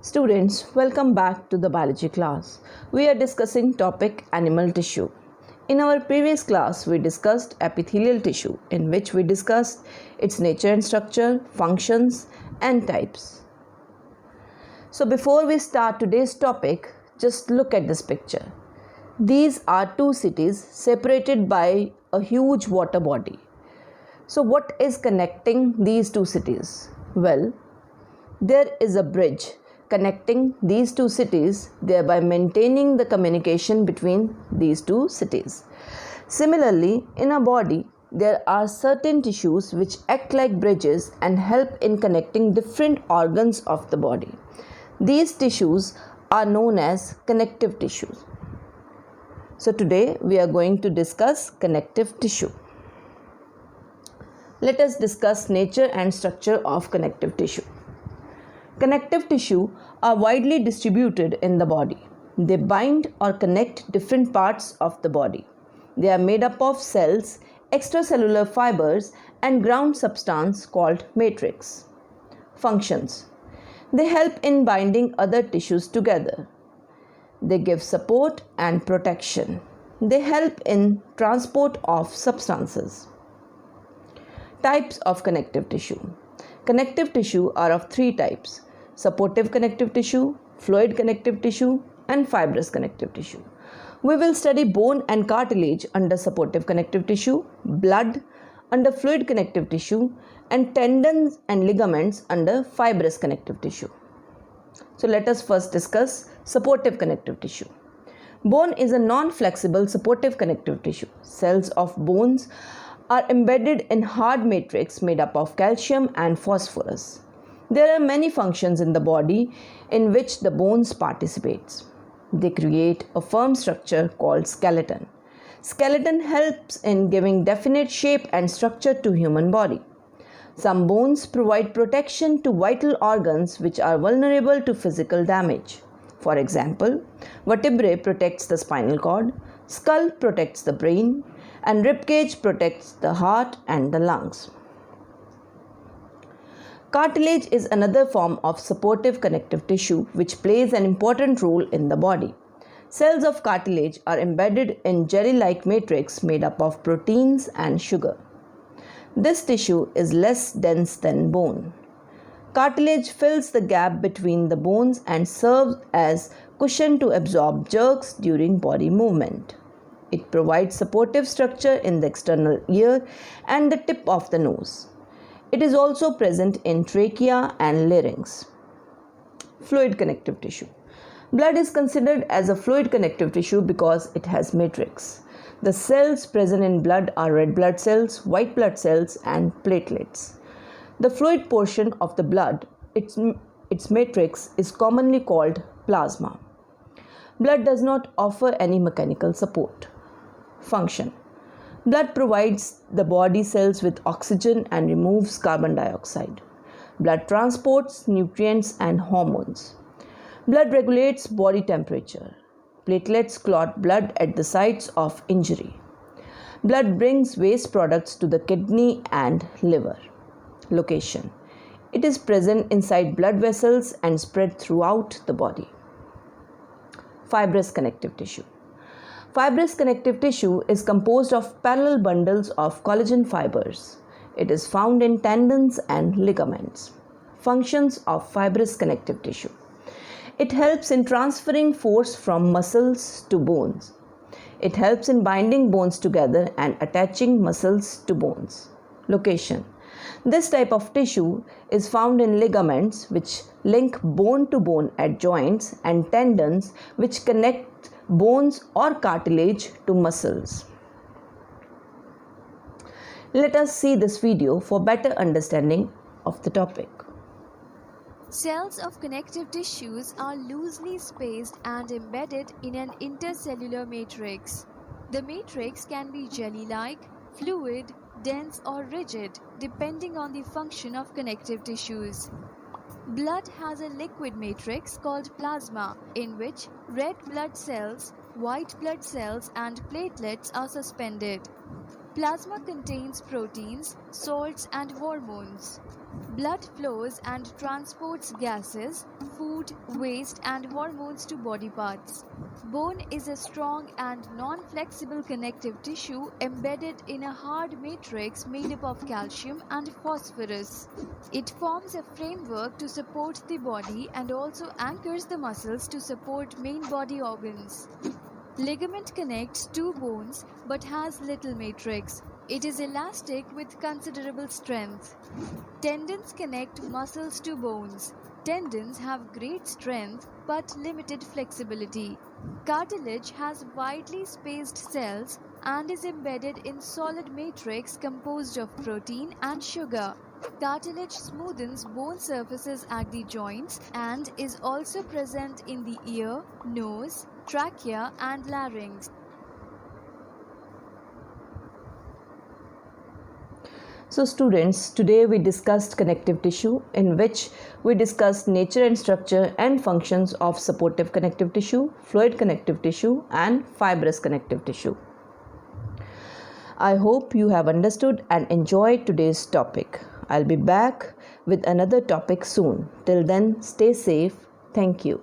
Students, welcome back to the biology class. We are discussing topic animal tissue. In our previous class, we discussed epithelial tissue, in which we discussed its nature and structure, functions, and types. So before we start today's topic, just look at this picture. These are two cities separated by a huge water body. So what is connecting these two cities? Well, there is a bridge connecting these two cities, thereby maintaining the communication between these two cities. Similarly, in a body, there are certain tissues which act like bridges and help in connecting different organs of the body. These tissues are known as connective tissues. So today we are going to discuss connective tissue. Let us discuss nature and structure of connective tissue. Connective tissue are widely distributed in the body. They bind or connect different parts of the body. They are made up of cells, extracellular fibers, and ground substance called matrix. Functions. They help in binding other tissues together. They give support and protection. They help in transport of substances. Types of connective tissue. Connective tissue are of three types: supportive connective tissue, fluid connective tissue, and fibrous connective tissue. We will study bone and cartilage under supportive connective tissue, blood under fluid connective tissue, and tendons and ligaments under fibrous connective tissue. So let us first discuss supportive connective tissue. Bone is a non-flexible supportive connective tissue. Cells of bones are embedded in hard matrix made up of calcium and phosphorus. There are many functions in the body in which the bones participates. They create a firm structure called skeleton. Skeleton helps in giving definite shape and structure to human body. Some bones provide protection to vital organs which are vulnerable to physical damage. For example, vertebrae protects the spinal cord, skull protects the brain, and ribcage protects the heart and the lungs. Cartilage is another form of supportive connective tissue which plays an important role in the body. Cells of cartilage are embedded in jelly-like matrix made up of proteins and sugar. This tissue is less dense than bone. Cartilage fills the gap between the bones and serves as cushion to absorb jerks during body movement. It provides supportive structure in the external ear and the tip of the nose. It is also present in trachea and larynx. Fluid connective tissue. Blood is considered as a fluid connective tissue because it has matrix. The cells present in blood are red blood cells, white blood cells, and platelets. The fluid portion of the blood, its matrix, is commonly called plasma. Blood does not offer any mechanical support. Function. Blood provides the body cells with oxygen and removes carbon dioxide. Blood transports nutrients and hormones. Blood regulates body temperature. Platelets clot blood at the sites of injury. Blood brings waste products to the kidney and liver. Location. It is present inside blood vessels and spread throughout the body. Fibrous connective tissue. Fibrous connective tissue is composed of parallel bundles of collagen fibers. It is found in tendons and ligaments. Functions of fibrous connective tissue. It helps in transferring force from muscles to bones. It helps in binding bones together and attaching muscles to bones. Location. This type of tissue is found in ligaments which link bone to bone at joints and tendons which connect bones or cartilage to muscles. Let us see this video for better understanding of the topic. Cells of connective tissues are loosely spaced and embedded in an intercellular matrix. The matrix can be jelly-like, fluid, dense or rigid depending on the function of connective tissues. Blood has a liquid matrix called plasma in which red blood cells, white blood cells and platelets are suspended. Plasma contains proteins, salts, and hormones. Blood flows and transports gases, food, waste, and hormones to body parts. Bone is a strong and non-flexible connective tissue embedded in a hard matrix made up of calcium and phosphorus. It forms a framework to support the body and also anchors the muscles to support main body organs. Ligament connects two bones but has little matrix. It is elastic with considerable strength. Tendons connect muscles to bones. Tendons have great strength but limited flexibility. Cartilage has widely spaced cells and is embedded in solid matrix composed of protein and sugar. Cartilage smoothens bone surfaces at the joints and is also present in the ear, nose, trachea, and larynx. So students, today we discussed connective tissue, in which we discussed nature and structure and functions of supportive connective tissue, fluid connective tissue and fibrous connective tissue. I hope you have understood and enjoyed today's topic. I'll be back with another topic soon. Till then, stay safe. Thank you.